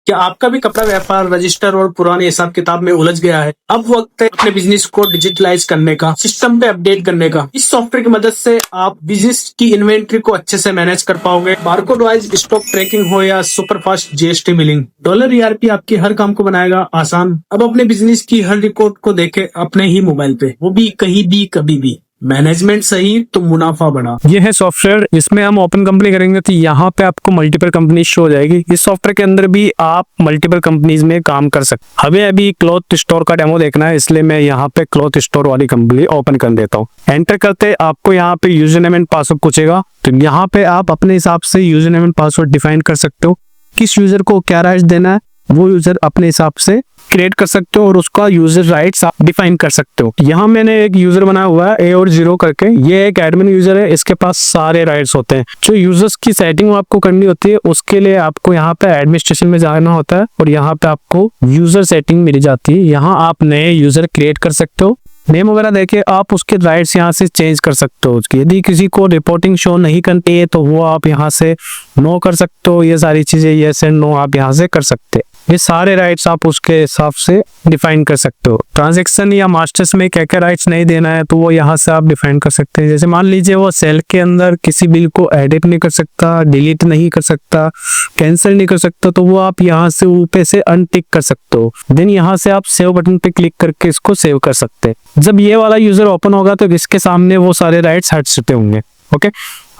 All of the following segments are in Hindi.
क्या आपका भी कपड़ा व्यापार रजिस्टर और पुराने हिसाब किताब में उलझ गया है? अब वक्त है अपने बिजनेस को डिजिटलाइज करने का, सिस्टम पे अपडेट करने का। इस सॉफ्टवेयर की मदद से आप बिजनेस की इन्वेंट्री को अच्छे से मैनेज कर पाओगे। बारकोड वाइज स्टॉक ट्रैकिंग हो या super fast GST billing, dollar ERP आपके हर काम को बनाएगा आसान। अब अपने बिजनेस की हर रिकॉर्ड को देखे अपने ही मोबाइल पे, वो भी कहीं भी कभी भी। मैनेजमेंट सही तो मुनाफा बड़ा। ये है सॉफ्टवेयर, इसमें हम ओपन कंपनी करेंगे तो यहाँ पे आपको मल्टीपल कंपनी शो हो जाएगी। इस सॉफ्टवेयर के अंदर भी आप मल्टीपल कंपनीज में काम कर सकते। हमें अभी क्लॉथ स्टोर का डेमो देखना है, इसलिए मैं यहाँ पे क्लॉथ स्टोर वाली कंपनी ओपन कर देता हूँ। एंटर करते आपको यहाँ पे यूजर नेम एंड पासवर्ड पूछेगा, तो यहाँ पे आप अपने हिसाब से user name and password define कर सकते हो। किस यूजर को क्या राइट्स देना है वो यूजर अपने हिसाब से क्रिएट कर सकते हो और उसका यूजर राइट्स आप डिफाइन कर सकते हो। यहाँ मैंने एक यूजर बनाया हुआ है ए और 0 करके, ये एक एडमिन यूजर है, इसके पास सारे राइट्स होते हैं। जो यूजर्स की सेटिंग आपको करनी होती है उसके लिए आपको यहाँ पे एडमिनिस्ट्रेशन में जाना होता है और यहाँ पे आपको यूजर सेटिंग मिल जाती है। यहाँ आप नए यूजर क्रिएट कर सकते हो, नेम वगैरह देके आप उसके राइट्स यहाँ से चेंज कर सकते हो। यदि किसी को रिपोर्टिंग शो नहीं करनी है तो वो आप यहाँ से नो कर सकते हो। ये सारी चीजें यस एंड नो आप यहाँ से कर सकते हैं। ये सारे राइट्स आप उसके हिसाब से डिफाइन कर सकते हो। ट्रांजैक्शन या मास्टर्स में क्या क्या राइट्स नहीं देना है तो वो यहाँ से आप डिफाइन कर सकते हैं। जैसे मान लीजिए वो सेल के अंदर किसी बिल को एडिट नहीं कर सकता, डिलीट नहीं कर सकता, कैंसिल नहीं कर सकता, तो वो आप यहाँ से ऊपर से अनटिक कर सकते हो। देन यहाँ से आप सेव बटन पे क्लिक करके इसको सेव कर सकते हैं। जब ये वाला यूजर ओपन होगा तो इसके सामने वो सारे राइट्स हट चुके होंगे। ओके,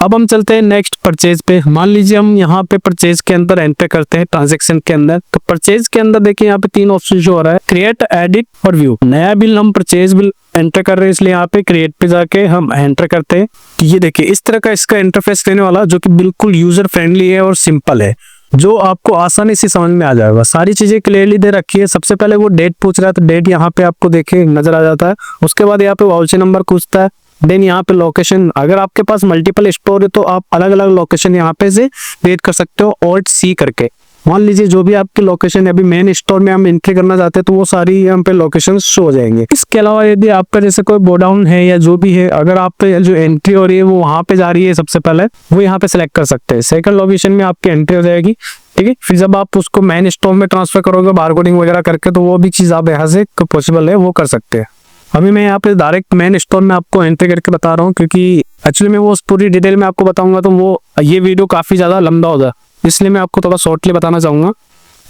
अब हम चलते हैं नेक्स्ट परचेज पे। मान लीजिए हम यहाँ पे परचेज के अंदर एंटर करते हैं ट्रांजैक्शन के अंदर, तो परचेज के अंदर देखिए यहाँ पे 3 ऑप्शन जो हो रहा है, क्रिएट, एडिट और व्यू। नया बिल हम परचेज बिल एंटर कर रहे हैं, इसलिए यहाँ पे क्रिएट पे जाके हम एंटर करते हैं। ये देखिए इस तरह का इसका इंटरफेस रहने वाला, जो कि बिल्कुल यूजर फ्रेंडली है और सिंपल है, जो आपको आसानी से समझ में आ जाएगा। सारी चीजें क्लियरली दे रखी है। सबसे पहले वो डेट पूछ रहा है, तो डेट यहाँ पे आपको देखे नजर आ जाता है। उसके बाद यहाँ पे वाउचर नंबर पूछता है। देन यहाँ पे लोकेशन, अगर आपके पास मल्टीपल स्टोर है तो आप अलग अलग लोकेशन यहाँ पे से क्रिएट कर सकते हो ऑल्ट सी करके। मान लीजिए जो भी आपकी लोकेशन है, अभी मेन स्टोर में हम एंट्री करना चाहते हैं तो वो सारी यहाँ पे लोकेशन शो हो जाएंगे। इसके अलावा यदि आपका जैसे कोई गोडाउन है या जो भी है, अगर आप पे जो एंट्री हो रही है वो वहां पे जा रही है, सबसे पहले वो यहाँ पे सिलेक्ट कर सकते हैं। सेकंड लोकेशन में आपकी एंट्री हो जाएगी, ठीक है। फिर जब आप उसको मेन स्टोर में ट्रांसफर करोगे बारकोडिंग वगैरह करके, तो वो भी चीज आप यहाँ से पॉसिबल है वो कर सकते हैं। अभी मैं यहाँ पे डायरेक्ट मेन स्टोर में आपको एंट्री करके बता रहा हूँ, क्योंकि एक्चुअली मैं वो पूरी डिटेल में आपको बताऊंगा तो वो ये वीडियो काफी ज्यादा लंबा हो जाए, इसलिए मैं आपको थोड़ा शॉर्टली बताना चाहूंगा।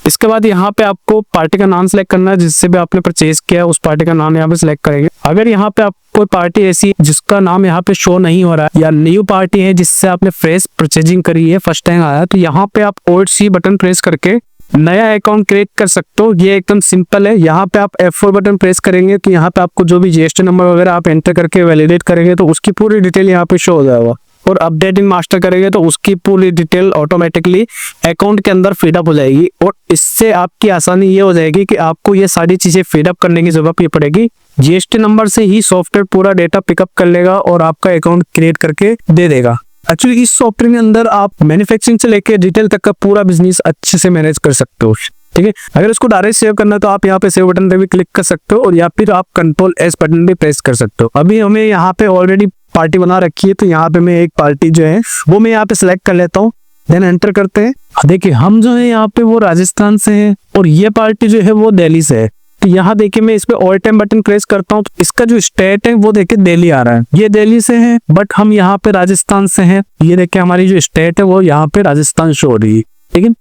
इसके बाद यहाँ पे आपको पार्टी का नाम सेलेक्ट करना है, जिससे भी आपने परचेज किया है उस पार्टी का नाम यहाँ पे सिलेक्ट करेंगे। अगर यहाँ पे आप कोई पार्टी ऐसी जिसका नाम यहाँ पे शो नहीं हो रहा है, या न्यू पार्टी है जिससे आपने फ्रेश परचेजिंग करी है, फर्स्ट टाइम आया, तो यहाँ पे आप ऑल्ट सी बटन प्रेस करके नया अकाउंट क्रिएट कर सकते हो। ये एकदम सिंपल है। यहाँ पे आप F4 बटन प्रेस करेंगे तो यहाँ पे आपको जो भी जीएसटी नंबर वगैरह आप एंटर करके वैलिडेट करेंगे तो उसकी पूरी डिटेल यहाँ पे शो हो जाएगा। और अपडेटिंग मास्टर करेंगे तो उसकी पूरी डिटेल ऑटोमेटिकली अकाउंट के अंदर फीडअप हो जाएगी। और इससे आपकी आसानी ये हो जाएगी कि आपको ये सारी चीजें फीडअप करने की जरूरत नहीं पड़ेगी। जीएसटी नंबर से ही सॉफ्टवेयर पूरा डेटा पिकअप कर लेगा और आपका अकाउंट क्रिएट करके दे देगा। एक्चुअली इस सॉफ्टवेयर के अंदर आप मैन्युफैक्चरिंग से लेकर डिटेल तक का पूरा बिजनेस अच्छे से मैनेज कर सकते हो, ठीक है। अगर इसको डायरेक्ट सेव करना है तो आप यहाँ पे सेव बटन पे भी क्लिक कर सकते हो, और या फिर आप Ctrl+S बटन पे प्रेस कर सकते हो। अभी हमें यहाँ पे ऑलरेडी पार्टी बना रखी है, तो यहाँ पे मैं एक पार्टी जो है वो मैं यहाँ पे सिलेक्ट कर लेता हूँ। देन एंटर करते हैं। देखिए हम जो है यहाँ पे वो राजस्थान से है और ये पार्टी जो है वो दिल्ली से है। तो यहाँ देखिए मैं इस पे ऑल टाइम बटन प्रेस करता हूँ तो इसका जो स्टेट है वो देखिए दिल्ली आ रहा है। ये दिल्ली से है बट हम यहाँ पे राजस्थान से हैं। ये देखिए हमारी जो स्टेट है वो यहाँ पे राजस्थान शो हो रही है, ठीक है।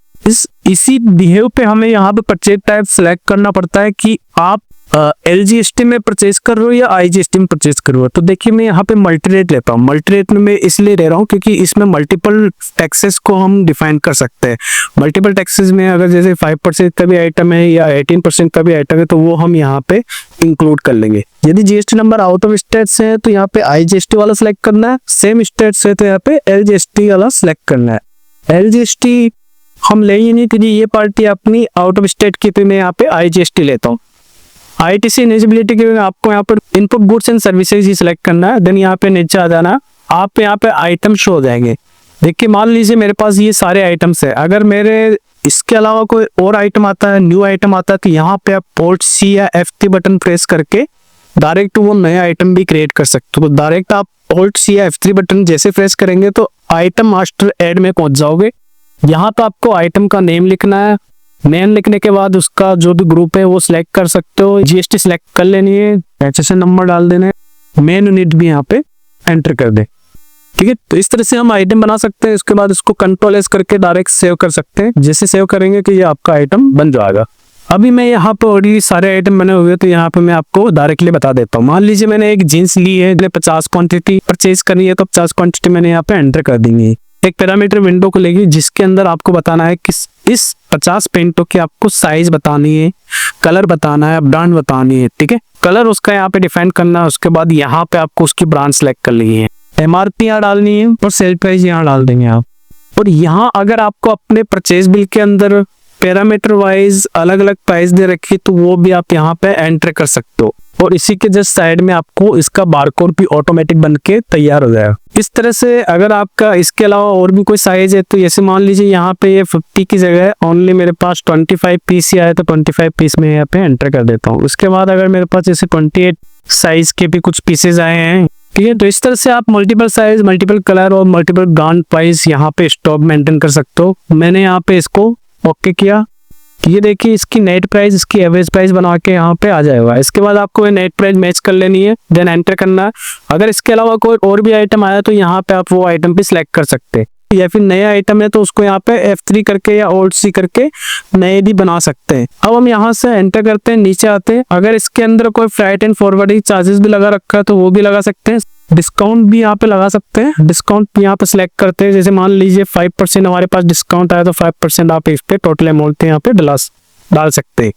इसी बिहेव पे हमें यहाँ पे परचेज टाइप सिलेक्ट करना पड़ता है कि आप LGST में परचेज कर रहे हो या IGST में परचेज कर रहे हो। तो देखिए मैं यहाँ पे मल्टी रेट लेता हूँ। मल्टी रेट में मैं इसलिए ले रहा हूँ क्योंकि इसमें मल्टीपल टैक्सेस को हम डिफाइन कर सकते हैं। मल्टीपल टैक्सेस में अगर जैसे 5% का भी आइटम है या 18% का भी आइटम है तो वो हम यहाँ पे इंक्लूड कर लेंगे। यदि GST number out of state से है तो यहाँ पे IGST वाला सिलेक्ट करना है, सेम स्टेट से तो यहाँ पे LGST वाला सिलेक्ट करना है। LGST हम ले ही नहीं क्योंकि ये पार्टी अपनी आउट ऑफ स्टेट की, तो मैं यहाँ पे IGST लेता हूँ। ITC एलिजिबिलिटी के आपको यहाँ पर input goods and services he select करना है। देन यहाँ पे नीचे आ जाना, आप यहाँ पे आइटम शो हो जाएंगे। देखिए मान लीजिए मेरे पास ये सारे आइटम्स है, अगर मेरे इसके अलावा कोई और आइटम आता है, न्यू आइटम आता है, तो यहाँ पे आप Alt C या F3 बटन प्रेस करके डायरेक्ट वो नया आइटम भी क्रिएट कर सकते हो। तो डायरेक्ट आप Alt C या F3 बटन जैसे प्रेस करेंगे तो आइटम मास्टर ऐड में पहुंच जाओगे। यहाँ पे आपको आइटम का नेम लिखना है, नेम लिखने के बाद उसका जो भी ग्रुप है वो सिलेक्ट कर सकते हो, जीएसटी सिलेक्ट कर लेनी है, HSN नंबर डाल देना है, मेन यूनिट भी यहाँ पे एंटर कर दे। ठीक है, तो इस तरह से हम आइटम बना सकते हैं। इसके बाद इसको कंट्रोल एस करके डायरेक्ट सेव कर सकते हैं। जैसे सेव करेंगे कि ये आपका आइटम बन जाएगा। अभी मैं यहाँ पे ऑलरेडी सारे आइटम बने हुए, तो यहाँ पे मैं आपको डायरेक्टली बता देता हूँ। मान लीजिए मैंने एक जीन्स ली है, 50 क्वांटिटी परचेज करनी है, तो 50 क्वांटिटी मैंने यहाँ पे एंटर कर देंगे। एक पैरामीटर विंडो खुलेगी जिसके अंदर आपको बताना है कि इस 50 पेंटों की आपको साइज बतानी है, कलर बताना है, ब्रांड बतानी है। ठीक है, कलर उसका यहाँ पे डिफाइन करना है। उसके बाद यहाँ पे आपको उसकी ब्रांड सेलेक्ट कर ली है, MRP यहाँ डालनी है और सेल प्राइस यहाँ डाल देंगे आप। और यहाँ अगर आपको अपने परचेज बिल के अंदर पैरामीटर वाइज अलग अलग प्राइस दे रखी, तो वो भी आप यहाँ पे एंटर कर सकते हो। और इसी के जस्ट साइड में आपको इसका बारकोड भी ऑटोमेटिक बन के तैयार हो जाएगा। इस तरह से अगर आपका इसके अलावा और भी कोई साइज है, तो जैसे मान लीजिए यहाँ पे ये 50 की जगह ओनली मेरे पास 25 पीस ही आए, तो 25 पीस में यहाँ पे एंटर कर देता हूँ। उसके बाद अगर मेरे पास जैसे 28 साइज के भी कुछ पीसेज आए हैं, ठीक है, तो इस तरह से आप मल्टीपल साइज, मल्टीपल कलर और मल्टीपल ब्रांड प्राइस यहाँ पे स्टॉक मेंटेन कर सकते हो। मैंने यहाँ पे इसको ओके किया, ये देखिए इसकी नेट प्राइस, इसकी एवरेज प्राइस बना के यहाँ पे आ जाएगा। इसके बाद आपको ये नेट प्राइस मैच कर लेनी है, देन एंटर करना है। अगर इसके अलावा कोई और भी आइटम आया, तो यहाँ पे आप वो आइटम भी सिलेक्ट कर सकते हैं, या फिर नया आइटम है तो उसको यहाँ पे F3 करके या Alt C करके नए भी बना सकते हैं। अब हम यहाँ से एंटर करते हैं, नीचे आते हैं। अगर इसके अंदर कोई फ्राइट एंड फॉरवर्डिंग चार्जेस भी लगा रखा है, तो वो भी लगा सकते हैं। डिस्काउंट भी यहाँ पे लगा सकते हैं, डिस्काउंट यहाँ पे सिलेक्ट करते हैं। जैसे मान लीजिए 5% हमारे पास डिस्काउंट आया, तो 5% आप इस पे टोटल अमाउंट यहाँ पे डाल सकते हैं।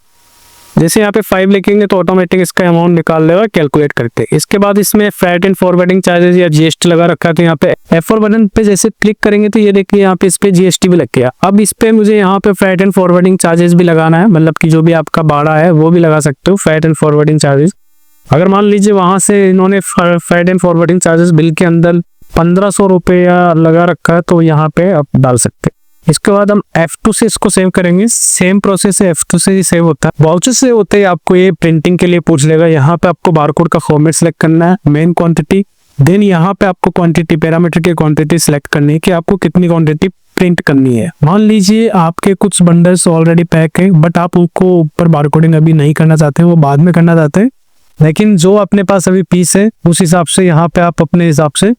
जैसे यहाँ पे 5 लिखेंगे तो ऑटोमेटिक इसका अमाउंट निकाल लेगा कैलकुलेट करके। इसके बाद इसमें फ्राइट एंड फॉरवर्डिंग चार्जेस या जीएसटी लगा रखा है, तो यहाँ पे F4 बटन पे जैसे क्लिक करेंगे तो ये देखिए यहाँ पे इस पे जीएसटी भी लग गया। अब इस पे मुझे यहाँ पे फ्राइट एंड फॉरवर्डिंग चार्जेस भी लगाना है, मतलब कि जो भी आपका भाड़ा है वो भी लगा सकते हो, फ्राइट एंड फॉरवर्डिंग चार्जेस। अगर मान लीजिए वहां से इन्होंने freight and forwarding charges bill के अंदर 1500 रुपया लगा रखा है, तो यहाँ पे आप डाल सकते हैं। इसके बाद हम F2 से इसको सेव करेंगे। सेम प्रोसेस है, F2 से ही सेव होता है। वाउचर से होते ही आपको ये प्रिंटिंग के लिए पूछ लेगा। यहाँ पे आपको बारकोड का फॉर्मेट सेलेक्ट करना है, मेन क्वांटिटी, देन यहाँ पे आपको क्वांटिटी, पैरामीटर की क्वांटिटी सेलेक्ट करनी है कि आपको कितनी क्वांटिटी प्रिंट करनी है। मान लीजिए आपके कुछ बंडल्स ऑलरेडी पैक है, बट आप उनको ऊपर बारकोडिंग अभी नहीं करना चाहते हैं, वो बाद में करना चाहते हैं, लेकिन जो अपने पास अभी पीस है उस हिसाब से यहाँ पे आप अपने हिसाब से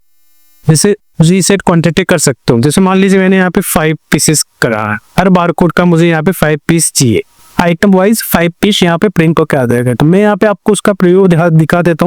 जैसे रीसेट क्वांटिटी कर सकते हो। जैसे मान लीजिए मैंने यहाँ पे 5 पीसेस करा है, हर बारकोड का मुझे यहाँ पे 5 पीस चाहिए, आइटम वाइज 5 पीस यहाँ पे प्रिंट होकर आ जाएगा। तो मैं यहाँ पे आपको उसका प्रीव्यू दिखा देता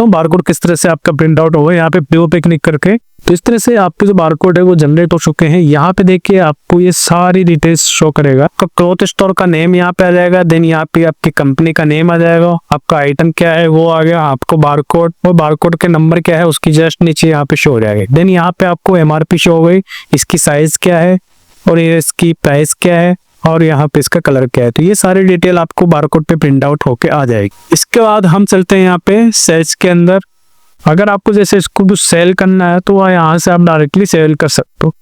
हूँ, बारकोड किस तरह से आपका प्रिंट आउट होगा। यहाँ पे प्रीव्यू पे क्लिक करके तो इस तरह से आपके जो बारकोड है वो जनरेट हो चुके हैं। यहाँ पे देखिए आपको ये सारी डिटेल्स शो करेगा। आपका क्लॉथ स्टोर का नेम यहाँ पे आ जाएगा, देन यहाँ पे आपकी कंपनी का नेम आ जाएगा, आपका आइटम क्या है वो आ गया, आपको बारकोड और बारकोड के नंबर क्या है उसकी जस्ट नीचे यहाँ पे शो हो जाएगा। देन यहाँ पे आपको MRP शो हो गई, इसकी साइज क्या है और ये इसकी प्राइस क्या है और यहाँ पे इसका कलर क्या है। तो ये सारी डिटेल आपको बारकोड पे प्रिंट आउट होके आ जाएगी। इसके बाद हम चलते हैं यहाँ पे सेल्स के अंदर। अगर आपको जैसे इसको कुछ सेल करना है तो यहाँ से आप डायरेक्टली सेल कर सकते हो।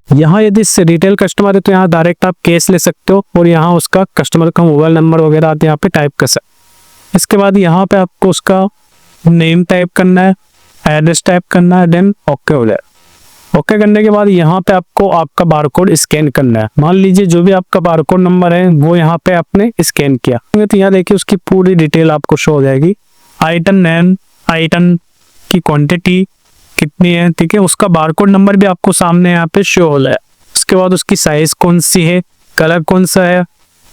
यहाँ यदि रिटेल कस्टमर है तो यहाँ डायरेक्ट आप कैश ले सकते हो और यहाँ उसका कस्टमर का मोबाइल नंबर वगैरह आप यहाँ पे टाइप कर सकते हो। इसके बाद यहाँ पे आपको उसका नेम टाइप करना है, एड्रेस टाइप करना है, देन ओके हो जाए। ओके करने के बाद यहाँ पे आपको आपका बारकोड स्कैन करना है। मान लीजिए जो भी आपका बारकोड नंबर है वो यहाँ पे आपने स्कैन किया, तो यहाँ देखिए उसकी पूरी डिटेल आपको शो हो जाएगी। आइटम नेम, आइटम की क्वांटिटी कितनी है, ठीक है, उसका बारकोड नंबर भी आपको सामने यहाँ पे शो हो जाए। उसके बाद उसकी साइज कौन सी है, कलर कौन सा है,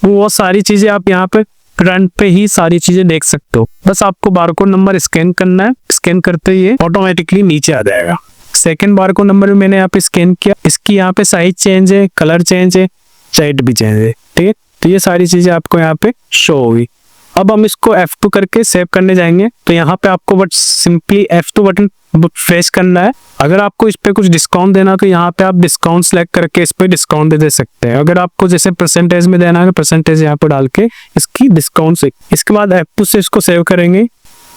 वो सारी चीजें आप यहाँ पे फ्रंट पे ही सारी चीजें देख सकते हो। बस आपको बारकोड नंबर स्कैन करना है, स्कैन करते ही ये ऑटोमेटिकली नीचे आ जाएगा। सेकंड बारकोड नंबर भी मैंने यहाँ पे स्कैन किया, इसकी यहाँ पे साइज चेंज है, कलर चेंज है, साइड भी चेंज है, ठीक है। तो ये सारी चीजें आपको यहाँ पे शो होगी। अब हम इसको F2 करके सेव करने जाएंगे, तो यहाँ पे आपको but simply F2 button press करना है। अगर आपको इस पे कुछ डिस्काउंट देना तो यहाँ पे आप डिस्काउंट सेलेक्ट करके इस पे डिस्काउंट दे सकते हैं। अगर आपको जैसे परसेंटेज में देना है तो परसेंटेज यहाँ पे डाल के इसकी डिस्काउंट से, इसके बाद F2 से इसको सेव करेंगे।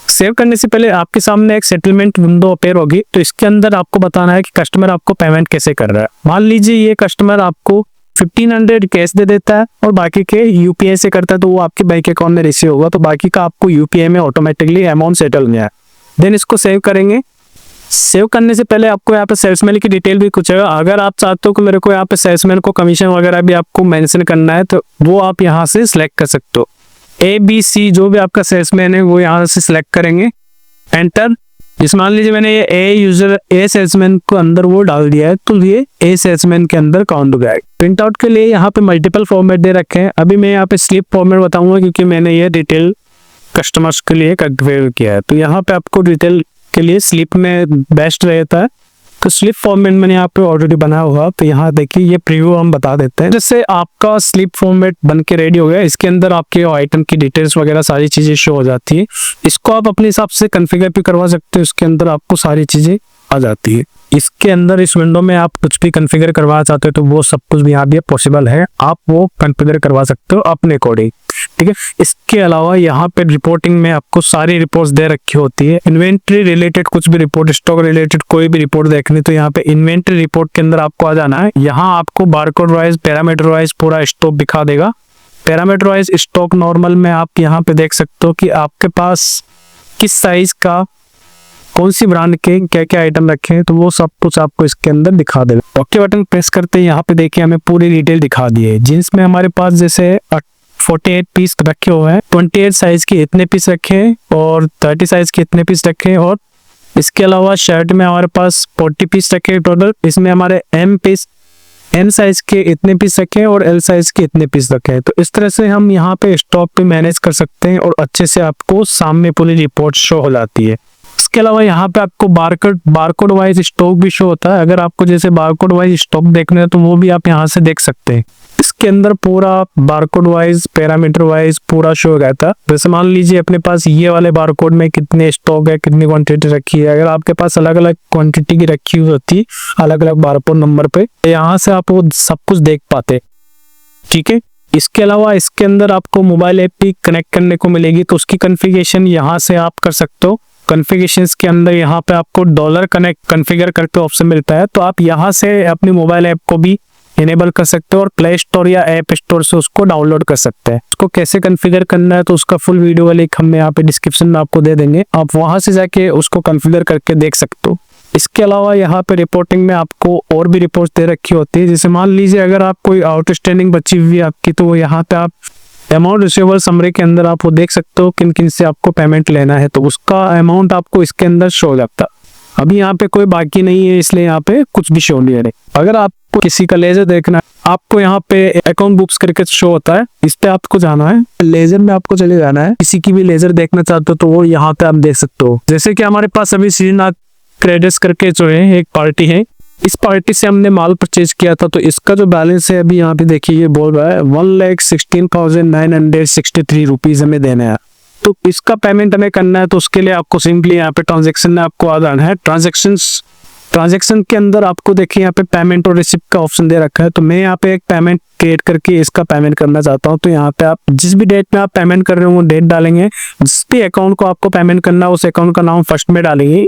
सेव करने से पहले आपके सामने एक सेटलमेंट विंडो अपेयर होगी, तो इसके अंदर आपको बताना है कि कस्टमर आपको पेमेंट कैसे कर रहा है। मान लीजिए ये कस्टमर आपको 1500 कैश दे देता है और बाकी के यूपीआई से करता है, तो वो आपके बैंक अकाउंट में रिसीव होगा, तो बाकी का आपको यूपीआई में ऑटोमेटिकली अमाउंट सेटल हो जाए। देन इसको सेव करेंगे। सेव करने से पहले आपको यहाँ पे सेल्समैन की डिटेल भी कुछ है। अगर आप चाहते हो कि मेरे को यहाँ पे सेल्समैन को कमीशन वगैरह भी आपको मेंशन करना है तो वो आप यहाँ से सिलेक्ट कर सकते हो। ABC जो भी आपका सेल्समैन है वो यहाँ से सिलेक्ट करेंगे, एंटर। जिस मान लीजिए मैंने ये ए सेल्समैन को अंदर वो डाल दिया है तो ये ए सेल्समैन के अंदर काउंट हो गया है। प्रिंट आउट के लिए यहाँ पे मल्टीपल फॉर्मेट दे रखे हैं। अभी मैं यहाँ पे स्लिप फॉर्मेट बताऊंगा क्योंकि मैंने ये डिटेल कस्टमर्स के लिए कन्फिगर किया है। तो यहाँ पे आपको डिटेल के लिए स्लिप में बेस्ट रहता है, तो स्लिप फॉर्मेट मैंने यहाँ पे ऑलरेडी बनाया हुआ। तो यहाँ देखिए ये प्रीव्यू हम बता देते हैं। जैसे आपका स्लिप फॉर्मेट बन के रेडी हो गया, इसके अंदर आपके आइटम की डिटेल्स वगैरह सारी चीजें शो हो जाती है। इसको आप अपने हिसाब से कॉन्फ़िगर भी करवा सकते हो, इसके अंदर आपको सारी चीजें आ जाती है। इसके अंदर इस विंडो में आप कुछ भी कॉन्फ़िगर करवा चाहते हो तो वो सब कुछ भी यहाँ भी पॉसिबल है, आप वो कॉन्फ़िगर करवा सकते हो अपने अकॉर्डिंग, ठीक है। इसके अलावा यहाँ पे रिपोर्टिंग में आपको सारी रिपोर्ट्स दे रखी होती है। इन्वेंट्री रिलेटेड कुछ भी रिपोर्ट, स्टॉक रिलेटेड कोई भी रिपोर्ट देखनी तो यहाँ पे इन्वेंट्री रिपोर्ट के अंदर आपको आ जाना है। यहाँ आपको बारकोड वाइज, पैरामीटर वाइज पूरा स्टॉक दिखा देगा। पैरामीटर वाइज स्टॉक नॉर्मल में आप यहाँ पे देख सकते हो कि आपके पास किस साइज का, कौन सी ब्रांड के क्या क्या आइटम रखे हैं, तो वो सब कुछ आपको इसके अंदर दिखा देगा। ओके बटन प्रेस करते हैं, यहाँ पे देखिए हमें पूरी डिटेल दिखा दी है। जींस में हमारे पास जैसे 48 पीस रखे हुए हैं, 28 साइज के इतने पीस रखे हैं और 30 साइज के इतने पीस रखे हैं। और इसके अलावा शर्ट में हमारे पास 40 पीस रखे हैं टोटल। इसमें हमारे M साइज के इतने पीस रखे हैं और L साइज के इतने पीस रखे हैं। तो इस तरह से हम यहाँ पे स्टॉक पे मैनेज कर सकते हैं और अच्छे से आपको सामने पूरी रिपोर्ट शो हो जाती है। इसके अलावा यहाँ पे आपको बारकोड वाइज स्टॉक भी शो होता है। अगर आपको जैसे बारकोड वाइज स्टॉक देखना है तो वो भी आप यहाँ से देख सकते हैं। इसके अंदर पूरा बारकोड वाइज, पैरामीटर वाइज पूरा शो रहता है। जैसे मान लीजिए अपने पास ये वाले बारकोड में कितने स्टॉक है, कितनी क्वांटिटी रखी है। अगर आपके पास अलग अलग क्वांटिटी की रखी हुई होती अलग अलग बारकोड नंबर पे, यहाँ से आप वो सब कुछ देख पाते, ठीक है। इसके अलावा इसके अंदर आपको मोबाइल ऐप भी कनेक्ट करने को मिलेगी, तो उसकी कॉन्फ़िगरेशन यहाँ से आप कर सकते हो। कॉन्फ़िगरेशंस के अंदर यहाँ पे आपको डॉलर कनेक्ट कॉन्फ़िगर करके ऑप्शन मिलता है, तो आप यहाँ से अपनी मोबाइल ऐप को भी इनेबल कर सकते हो और प्ले स्टोर या ऐप स्टोर से उसको डाउनलोड कर सकते हैं। उसको कैसे कॉन्फ़िगर करना है तो उसका फुल वीडियो का लिंक हम यहाँ पे डिस्क्रिप्शन में आपको दे देंगे, आप वहां से जाके उसको कॉन्फ़िगर करके देख सकते हो। इसके अलावा यहाँ पे रिपोर्टिंग में आपको और भी रिपोर्ट दे रखी होती है। जैसे मान लीजिए अगर आप कोई आउटस्टैंडिंग बची हुई है आपकी, तो यहाँ पे आप अमाउंट रिसीवेबल समरी के अंदर आप वो देख सकते हो किन किन से आपको पेमेंट लेना है, तो उसका अमाउंट आपको इसके अंदर शो हो जाता है। अभी यहाँ पे कोई बाकी नहीं है, इसलिए यहाँ पे कुछ भी शो नहीं है। अगर आपको किसी का लेजर देखना है, आपको यहाँ पे अकाउंट बुक्स करके शो होता है, इस पे आपको जाना है। लेजर में आपको चले जाना है। किसी की भी लेजर देखना चाहते हो तो वो यहाँ पे आप देख सकते हो। जैसे कि हमारे पास अभी श्रीनाथ क्रेडिट्स करके जो है एक पार्टी है, इस पार्टी से हमने माल परचेज किया था, तो इसका जो बैलेंस है अभी यहाँ पे देखिए ये बोल रहा है 1,16,963 रुपीज हमें देना है। तो इसका पेमेंट हमें करना है, तो उसके लिए आपको सिंपली यहाँ पे ट्रांजैक्शन में आपको आ जाना है। ट्रांजैक्शन के अंदर आपको देखिए यहाँ पे पेमेंट और रिसिप्ट का ऑप्शन दे रखा है। तो मैं यहाँ पे एक पेमेंट क्रिएट करके इसका पेमेंट करना चाहता हूँ। तो यहाँ पे आप जिस भी डेट में आप पेमेंट कर रहे हो वो डेट डालेंगे। जिस भी अकाउंट को आपको पेमेंट करना है उस अकाउंट का नाम फर्स्ट में डालेंगे।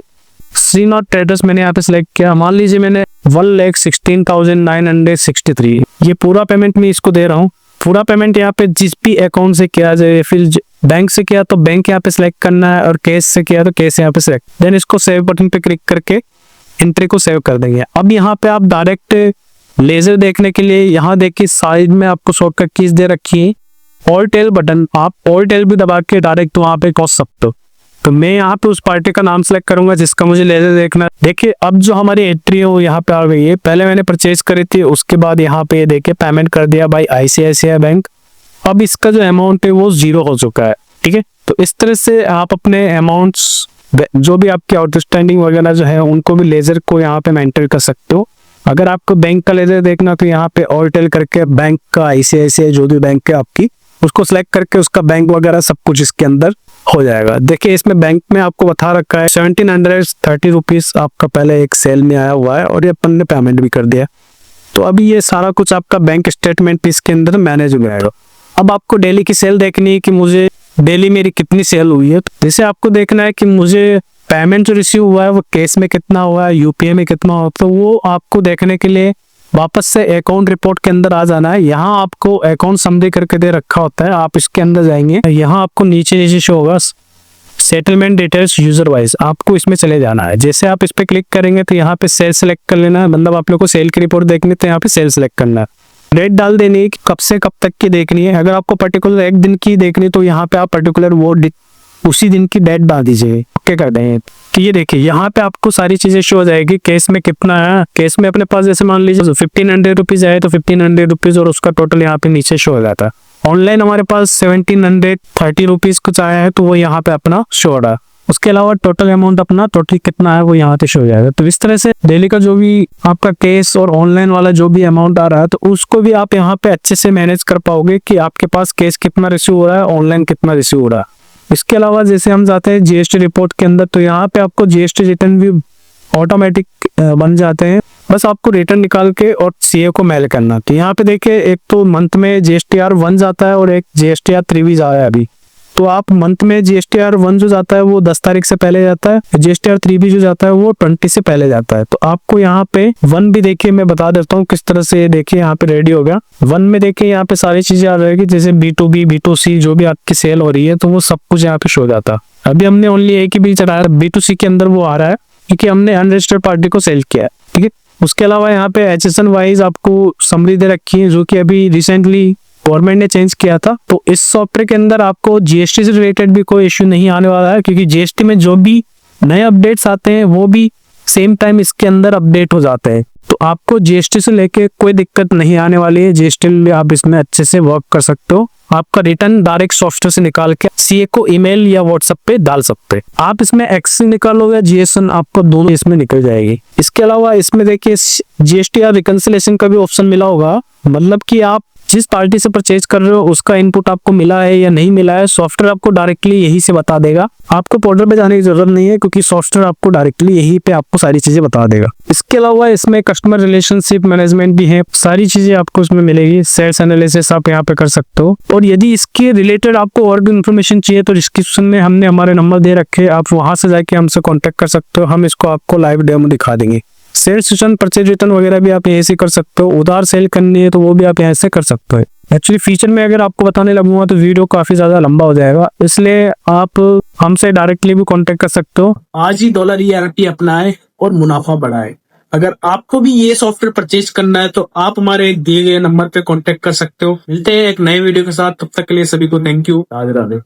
श्रीनाथ ट्रेडर्स मैंने यहाँ पे सिलेक्ट किया। मान लीजिए मैंने 1,16,963 ये पूरा पेमेंट मैं इसको दे रहा हूँ। पूरा पेमेंट यहाँ पे जिस भी अकाउंट से किया जाए, फिर बैंक से किया तो बैंक यहाँ पे सिलेक्ट करना है और कैश से किया तो कैश यहाँ पे सिलेक्ट, देन इसको सेव बटन पे क्लिक करके एंट्री को सेव कर देंगे। अब यहाँ पे आप डायरेक्ट लेजर देखने के लिए यहाँ देखिए साइड में आपको शॉर्टकट कीज दे रखी है, ऑल टेल बटन, आप ऑल टेल भी दबा के डायरेक्ट वहाँ पे पहुंच सकते हो। तो मैं यहाँ पे उस पार्टी का नाम सेलेक्ट करूंगा जिसका मुझे लेजर देखना है। देखिए अब जो हमारी एंट्री है वो यहाँ पे आ गई है। पहले मैंने परचेज करी थी, उसके बाद यहाँ पे देखिए पेमेंट कर दिया बाय ICICI बैंक। अब इसका जो अमाउंट है वो 0 हो चुका है, ठीक है। तो इस तरह से आप अपने अमाउंट्स जो भी आपके आउटस्टैंडिंग वगैरह जो है उनको भी लेजर को यहाँ पे मेंटेन कर सकते हो। अगर आपको बैंक का लेजर देखना तो यहाँ पे ऑल टेल करके बैंक का ICICI जो भी बैंक है आपकी उसको सिलेक्ट करके उसका बैंक वगैरह सब कुछ इसके अंदर हो जाएगा। देखिए इसमें बैंक में आपको बता रखा है 1,730 रुपीज आपका पहले एक सेल में आया हुआ है और ये अपन ने पेमेंट भी कर दिया। तो अभी ये सारा कुछ आपका बैंक स्टेटमेंट इसके अंदर मैनेज हो जाएगा। अब आपको डेली की सेल देखनी है कि मुझे डेली मेरी कितनी सेल हुई है। जैसे आपको देखना है कि मुझे पेमेंट जो रिसीव हुआ है वो कैश में कितना हुआ है, UPI में कितना हुआ, तो वो आपको देखने के लिए वापस से अकाउंट रिपोर्ट के अंदर आ जाना है। यहाँ आपको अकाउंट समरी करके दे रखा होता है, आप इसके अंदर जाएंगे, यहाँ आपको नीचे नीचे शो होगा सेटलमेंट डिटेल्स यूजर वाइज आपको इसमें चले जाना है। जैसे आप इस पे क्लिक करेंगे तो यहाँ पे सेल सेलेक्ट कर लेना है, मतलब आप लोग को सेल की रिपोर्ट देखनी है तो यहाँ पे सेल सेलेक्ट करना है। डेट डाल देनी है कि कब से कब तक की देखनी है। अगर आपको पर्टिकुलर एक दिन की देखनी है तो यहाँ पे आप पर्टिकुलर वो उसी दिन की डेट डाल दीजिए। ओके कर देंगे कि ये देखिए यहाँ पे आपको सारी चीजें शो हो जाएगी। केस में कितना है, केस में अपने पास जैसे मान लीजिए 1500 रुपीज आए तो 1500 रुपीज और उसका टोटल यहाँ पे नीचे शो हो जाता है। ऑनलाइन हमारे पास 1730 रुपीज कुछ आया है तो वो यहाँ पे अपना शो हो रहा है। उसके अलावा टोटल अमाउंट अपना टोटल कितना है वो यहाँ पे शो हो जाएगा। तो इस तरह से डेली का जो भी आपका केस और ऑनलाइन वाला जो भी अमाउंट आ रहा है तो उसको भी आप यहाँ पे अच्छे से मैनेज कर पाओगे कि आपके पास केस कितना रिसीव हो रहा है, ऑनलाइन कितना रिसीव हो रहा है। इसके अलावा जैसे हम जाते हैं जीएसटी रिपोर्ट के अंदर तो यहाँ पे आपको जीएसटी रिटर्न भी ऑटोमेटिक बन जाते हैं। बस आपको रिटर्न निकाल के और सीए को मेल करना। तो यहाँ पे देखिए एक तो मंथ में जीएसटीआर 1 जाता है और एक जीएसटीआर 3 भी आया है अभी। तो आप मंथ में जीएसटीआर 1 जो जाता है वो 10 तारीख से पहले जाता है, जीएसटीआर 3 भी जो जाता है वो 20 से पहले जाता है। तो आपको यहाँ पे 1 भी देखिए मैं बता देता हूँ किस तरह से। देखिए यहाँ पे रेडी हो गया 1 में, देखिए यहाँ पे सारी चीजें आ रहेगी जैसे B2B B2C जो भी आपकी सेल हो रही है तो वो सब कुछ यहाँ पे शो जाता है। अभी हमने ओनली एक ही भी चलाया, B2C के अंदर वो आ रहा है क्योंकि हमने अनरजिस्टर्ड पार्टी को सेल किया है। ठीक है, उसके अलावा यहाँ पे HSN वाइज आपको समरी दे रखी है जो कि अभी रिसेंटली गवर्नमेंट ने चेंज किया था। तो इस सॉफ्टवेयर के अंदर आपको जीएसटी से रिलेटेड भी कोई इश्यू नहीं आने वाला है क्योंकि जीएसटी में जो भी नए अपडेट्स आते हैं वो भी सेम टाइम इसके अंदर अपडेट हो जाते हैं। तो आपको जीएसटी से लेके कोई दिक्कत नहीं आने वाली है। जीएसटी में आप इसमें अच्छे से वर्क कर सकते हो। आपका रिटर्न डायरेक्ट सॉफ्टवेयर से निकाल के सीए को ईमेल या व्हाट्सएप पे डाल सकते हैं। आप इसमें एक्स निकालोगे या जीएसएन, आपको दोनों इसमें निकल जाएगी। इसके अलावा इसमें देखिए जीएसटीआर रिकंसिलेशन का भी ऑप्शन मिला होगा, मतलब कि आप जिस पार्टी से परचेज कर रहे हो उसका इनपुट आपको मिला है या नहीं मिला है, सॉफ्टवेयर आपको डायरेक्टली यही से बता देगा। आपको पोर्टल पे जाने की जरूरत नहीं है क्योंकि सॉफ्टवेयर आपको डायरेक्टली यही पे आपको सारी चीजें बता देगा। इसके अलावा इसमें कस्टमर रिलेशनशिप मैनेजमेंट भी है, सारी चीजें आपको इसमें मिलेगी। सेल्स एनालिसिस आप यहाँ पे कर सकते हो और यदि इसके रिलेटेड आपको और भी इन्फॉर्मेशन चाहिए तो डिस्क्रिप्शन में हमने हमारे नंबर दे रखे, आप वहां से जाके हमसे कॉन्टेक्ट कर सकते हो। हम इसको आपको लाइव डेमो दिखा देंगे। सेल्स रिटर्न, परचेज रिटर्न वगैरह भी आप यहीं से कर सकते हो। उधार सेल करनी है तो वो भी आप यहाँ से कर सकते हो। एक्चुअली फीचर में अगर आपको बताने लगूंगा तो वीडियो काफी ज्यादा लंबा हो जाएगा, इसलिए आप हमसे डायरेक्टली भी कांटेक्ट कर सकते हो। आज ही डॉलर ERP अपनाएं और मुनाफा बढ़ाएं। अगर आपको भी ये सॉफ्टवेयर परचेज करना है तो आप हमारे दिए गए नंबर पे कांटेक्ट कर सकते हो। मिलते हैं एक नए वीडियो के साथ, तब तक के लिए सभी को थैंक यू। राधे राधे।